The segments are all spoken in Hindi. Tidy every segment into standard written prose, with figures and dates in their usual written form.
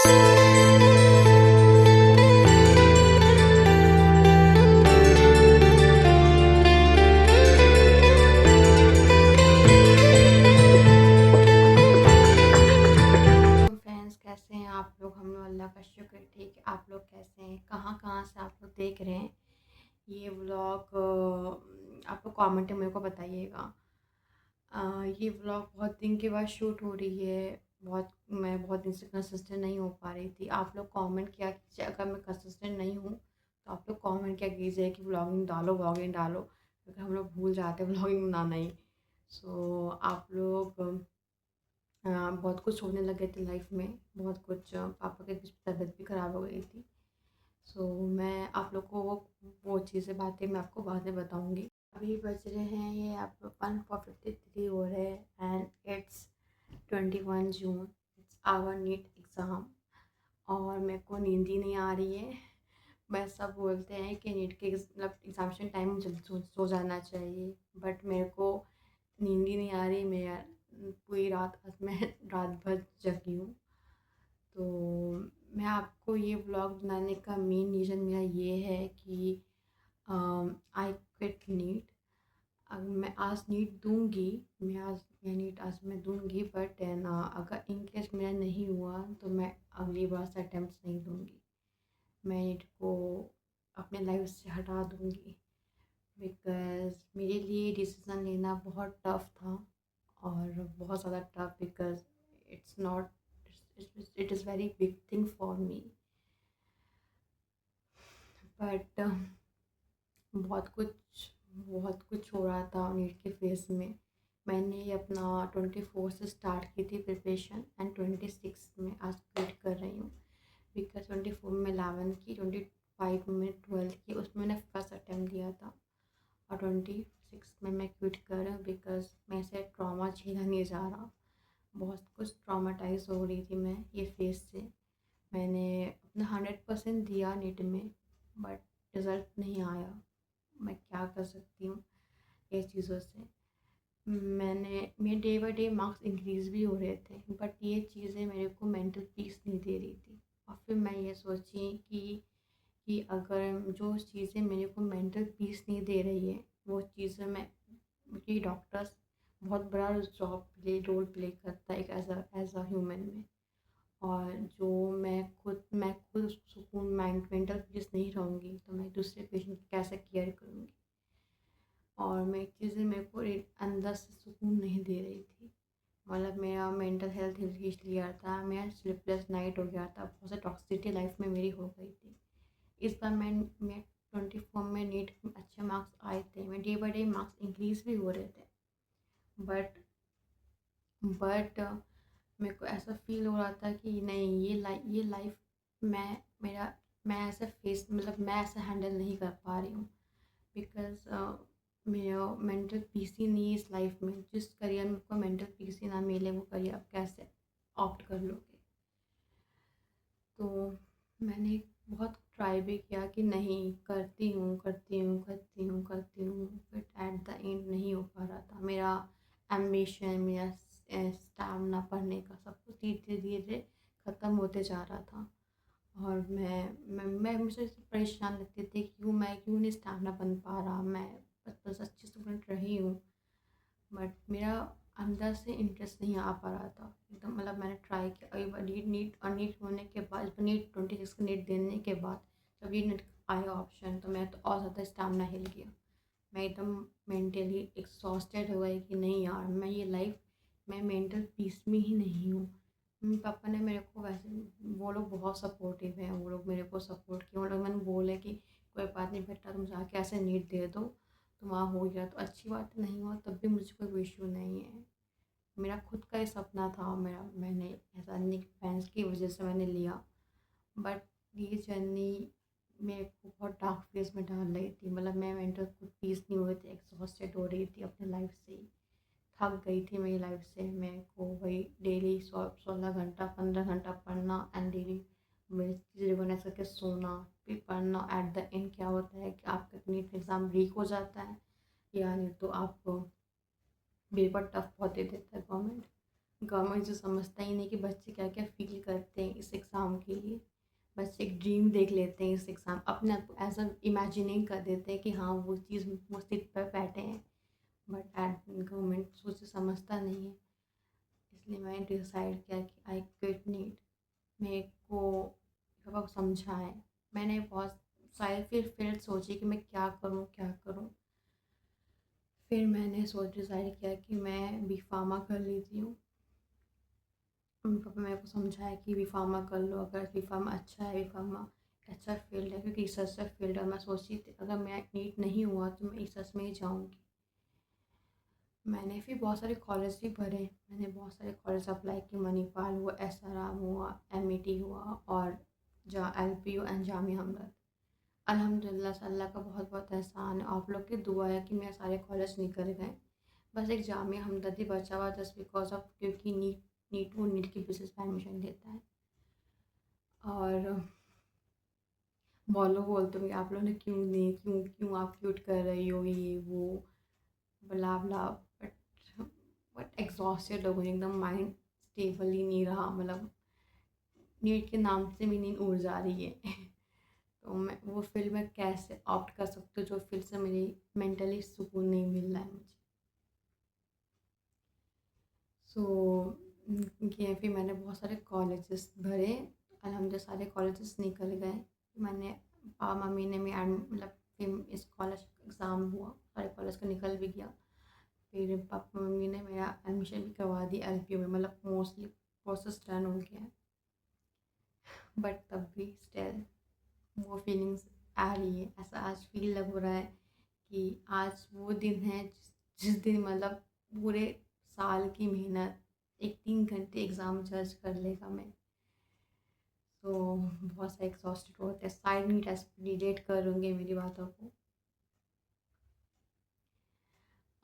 फ्रेंड्स, कैसे हैं आप लोग? हम लोग अल्लाह का शुक्र है ठीक है। आप लोग कैसे हैं? कहाँ कहाँ से आप लोग देख रहे हैं ये व्लॉग? आप लोग कमेंट में मेरे को बताइएगा। ये व्लॉग बहुत दिन के बाद शूट हो रही है। मैं बहुत दिन से कंसिस्टेंट नहीं हो पा रही थी। आप लोग कमेंट किया कीजिए, अगर मैं कंसिस्टेंट नहीं हूँ तो आप लोग कमेंट किया कीजिए कि व्लॉगिंग डालो, क्योंकि हम लोग भूल जाते हैं व्लॉगिंग बनाना ही। सो आप लोग बहुत कुछ होने लगे थे लाइफ में, बहुत कुछ। पापा के कुछ तबीयत भी ख़राब हो गई थी। सो मैं आप लोग को वो चीज़ें बातें मैं आपको बाद में बताऊँगी। अभी बज रहे हैं ये आप 1:53 हो रहे हैं and it's 21 June. It's our NEET exam और मेरे को नींद ही नहीं आ रही है। मैं सब बोलते हैं कि नीट के मतलब एग्ज़ामिनेशन टाइम में जल्दी सो जाना चाहिए, बट मेरे को नींद ही नहीं आ रही। मैं पूरी रात आज मैं रात भर जगी हूँ। तो मैं आपको ये व्लॉग बनाने का मेन रीज़न मेरा ये है कि आई क्विट नीट। अब मैं आज नीट दूंगी, मैं दूंगी, बट है ना, अगर इन केस मेरा नहीं हुआ तो मैं अगली बार से अटेम्प्ट नहीं दूंगी। मैं नीट को अपने लाइफ से हटा दूंगी, बिकॉज़ मेरे लिए डिसीज़न लेना बहुत टफ़ था और बहुत ज़्यादा tough, because it's not it is very big thing for me. But बहुत कुछ हो रहा था नीट के फेज़ में। मैंने ये अपना 24 से स्टार्ट की थी प्रिपरेशन एंड 26 में आज क्विट कर रही हूँ। बिकॉज़ 24 में 11 की, 25 में 12 की, उसमें मैंने फर्स्ट अटेम्प्ट दिया था और 26 में मैं क्विट कर रही हूँ बिकॉज़ मैं से ट्रॉमा झेला नहीं जा रहा। बहुत कुछ ट्रॉमाटाइज़ हो रही थी मैं ये फेज़ से। मैंने अपना 100% दिया नीट में, बट रिज़ल्ट नहीं आया। मैं क्या कर सकती हूँ ये चीज़ों से? मेरे day by day marks increase भी हो रहे थे, बट ये चीज़ें मेरे को मेंटल पीस नहीं दे रही थी। और फिर मैं ये सोची कि अगर जो चीज़ें मेरे को मेंटल पीस नहीं दे रही है, वो चीज़ें मैं कि डॉक्टर्स बहुत बड़ा रोल प्ले करता है एक एज अ ह्यूमन में। और जो मैं खुद सुकून मेंटल पीस नहीं रहूँगी तो मैं दूसरे पेशेंट की कैसे केयर करूँगी? और मैं चीज़ें मेरे को अंदर से सुकून नहीं दे रही थी। मतलब मेरा मेंटल हेल्थ इसलिए था, मेरा स्लीपलेस नाइट हो गया था, बहुत सा टॉक्सिसिटी लाइफ में मेरी हो गई थी। इस बार मैं 24 में नीट में अच्छे मार्क्स आए थे, मैं day by day marks increase भी हो रहे थे, बट बट मेरे को ऐसा फ़ील हो रहा था कि नहीं, ये लाइफ मैं मेरा मैं ऐसा फेस मतलब मैं ऐसा हैंडल नहीं कर पा रही हूँ। बिकॉज़ मेरा मेंटल पीस ही नहीं है इस लाइफ में। जिस करियर में आपको मेंटल पीस ही ना मिले, वो करियर आप कैसे ऑप्ट कर लोगे? तो मैंने बहुत ट्राई भी किया कि नहीं, करती हूँ, बट एट द एंड नहीं हो पा रहा था। मेरा एम्बिशन, मेरा स्टैमिना पढ़ने का सब कुछ धीरे-धीरे ख़त्म होते जा रहा था। और मैं मुझे परेशान लगती थी, क्यों नहीं स्टैमिना बन पा रहा? मैं बचपन से अच्छी स्टूडेंट रही हूँ, बट मेरा अंदर से इंटरेस्ट नहीं आ पा रहा था एकदम। मतलब मैंने ट्राई किया कई बार, नीट होने के बाद, नीट 26 का नीट देने के बाद जब ये नीट आया ऑप्शन, तो मैं तो और ज़्यादा स्टैमिना हिल गया। मैं एकदम मेंटली एग्जॉस्टेड हो गई कि नहीं यार, मैं मेंटल पीस में ही नहीं हूँ। मम्मी पापा ने मेरे को वैसे, वो लोग बहुत सपोर्टिव हैं, वो लोग मेरे को सपोर्ट किए। वो लोग मैंने बोले कि कोई बात नहीं बेटा, तुम जाके ऐसे नीट दे दो, तो वहाँ हो गया तो अच्छी बात है, नहीं हुआ तब भी मुझे कोई इशू नहीं है। मेरा खुद का ही सपना था, मैंने ऐसा नहीं पेरेंट्स की वजह से मैंने लिया, बट ये जर्नी मेरे को बहुत डार्क फेज में डाल रही थी। मतलब मैं मेंटल खुद पीस नहीं हो रही थी, एग्जॉस्टेड हो रही थी अपने लाइफ से ही, थक गई थी मेरी लाइफ से। मेरे को वही डेली 16 घंटा 15 घंटा पढ़ना एंड डेली मेरी चीज़ें रिवाइज करके सोना, फिर पढ़ना। एट द एंड क्या होता है कि आपका नीट एग्ज़ाम लीक हो जाता है, या नहीं तो आपको पेपर टफ बहुत दे देता है गवर्नमेंट। गवर्नमेंट जो समझता ही नहीं कि बच्चे क्या क्या फील करते हैं इस एग्ज़ाम एग्ज़ाम के लिए। बस एक ड्रीम देख लेते हैं इस एग्ज़ाम, अपने आप को ऐसा इमेजिनिंग कर देते हैं कि हाँ वो चीज़ वो सीट पर बैठे हैं, बट एट गवर्नमेंट सोच समझता नहीं है। इसलिए मैंने डिसाइड किया कि आई क्विट नीट। मेरे को पापा को समझाएं, मैंने बहुत सारे फिर सोची कि मैं क्या करूँ क्या करूँ। फिर मैंने डिसाइड किया कि मैं बी फार्मा कर लेती हूँ। पापा मेरे को समझाया कि बी फार्मा कर लो, अगर बी फार्मा अच्छा है, बी फार्मा अच्छा फील्ड है, क्योंकि रिसर्च का फील्ड है। मैं सोची थी अगर मैं नीट नहीं हुआ तो मैं रिसर्च में ही जाऊँगी। मैंने फिर बहुत सारे कॉलेज भी भरे, मैंने बहुत सारे कॉलेज अप्लाई किए, मणिपाल हुआ, SRM हुआ, MIT हुआ, और LPU एंड जामिया हमदर्द। अल्हम्दुलिल्लाह से अल्लाह का बहुत बहुत एहसान है, आप लोग की दुआ है कि मेरे सारे कॉलेज निकल गए। बस एक जामिया हमदर्द ही बचा हुआ, जस्ट बिकॉज ऑफ क्योंकि नीट की बेसिस पे एडमिशन लेता है। और बहुत लोग बोलते होंगे आप लोगों ने क्यों नहीं, क्यों क्यों आप क्यूट कर रही हो, ये वो बला बला, बट एग्जॉस्टेड हो गई एकदम, माइंड स्टेबल ही नहीं रहा, मतलब नीट के नाम से भी नींद उड़ जा रही है। तो मैं वो फील्ड में कैसे ऑप्ट कर सकती हूँ जो फील्ड से मेरी मेंटली सुकून नहीं मिल रहा है मुझे। ये फिर मैंने बहुत सारे कॉलेजेस भरे, अल्हम्दुलिल्लाह सारे कॉलेजेस निकल गए। मैंने पापा मम्मी ने मतलब फिर इस कॉलेज एग्ज़ाम हुआ, सारे कॉलेज का निकल भी गया। फिर पापा मम्मी ने मेरा एडमिशन भी करवा दी LPU में, मतलब मोस्टली प्रोसेस डन हो गया है। बट तब भी स्टिल वो फीलिंग्स आ रही है, ऐसा आज फील लग रहा है कि आज वो दिन है जिस दिन मतलब पूरे साल की मेहनत एक 3 घंटे एग्ज़ाम जज कर लेगा मैं। तो बहुत सा एग्जॉस्टेड होते हैं, साइड नीट रिलेट करूँगी मेरी बातों को।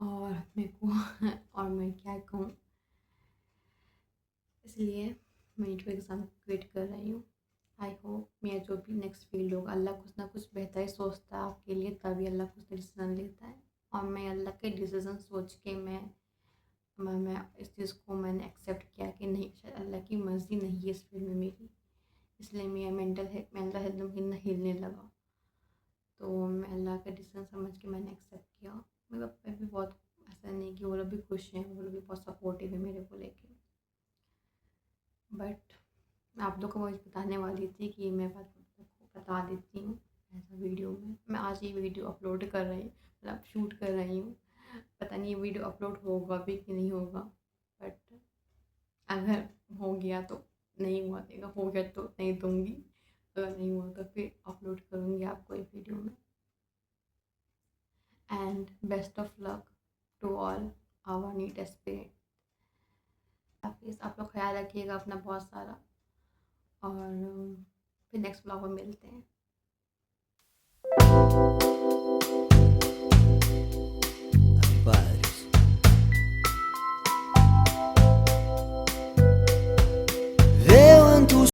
और मेरे को और मैं क्या कहूँ, इसलिए मैं नीट को एग्ज़ाम क्विट कर रही हूँ। आई होप मेरा जो भी नेक्स्ट फील्ड होगा, अल्लाह कुछ ना कुछ बेहतर ही सोचता है आपके लिए, तभी अल्लाह कुछ डिसीज़न लेता है। और मैं अल्लाह के डिसीज़न सोच के मैं इस चीज़ को मैंने एक्सेप्ट किया कि नहीं, शायद अल्लाह की मर्ज़ी नहीं है इस फील्ड में मेरी, इसलिए मेरा मेंटल हेल्थ हिलने लगा। तो मैं अल्लाह का डिसीज़न समझ के मैंने एक्सेप्ट किया। मेरे पापा भी बहुत, ऐसा नहीं कि वो लोग भी खुश हैं, वो लोग भी बहुत सपोर्टिव है मेरे को लेके। बट आप लोग को मैं बताने वाली थी कि मैं बात आपको बता देती हूँ ऐसा वीडियो में। मैं आज ये वीडियो अपलोड कर रही हूँ, मतलब शूट कर रही हूँ। पता नहीं ये वीडियो अपलोड होगा भी कि नहीं होगा, बट अगर हो गया तो नहीं हुआ देगा, हो गया तो नहीं दूँगी, अगर नहीं हुआ तो फिर अपलोड करूँगी आपको एक वीडियो में। And best of luck to all our NEET aspirant. Please आप लोग ख्याल रखिएगा अपना बहुत सारा, और फिर नेक्स्ट ब्लॉग में मिलते हैं।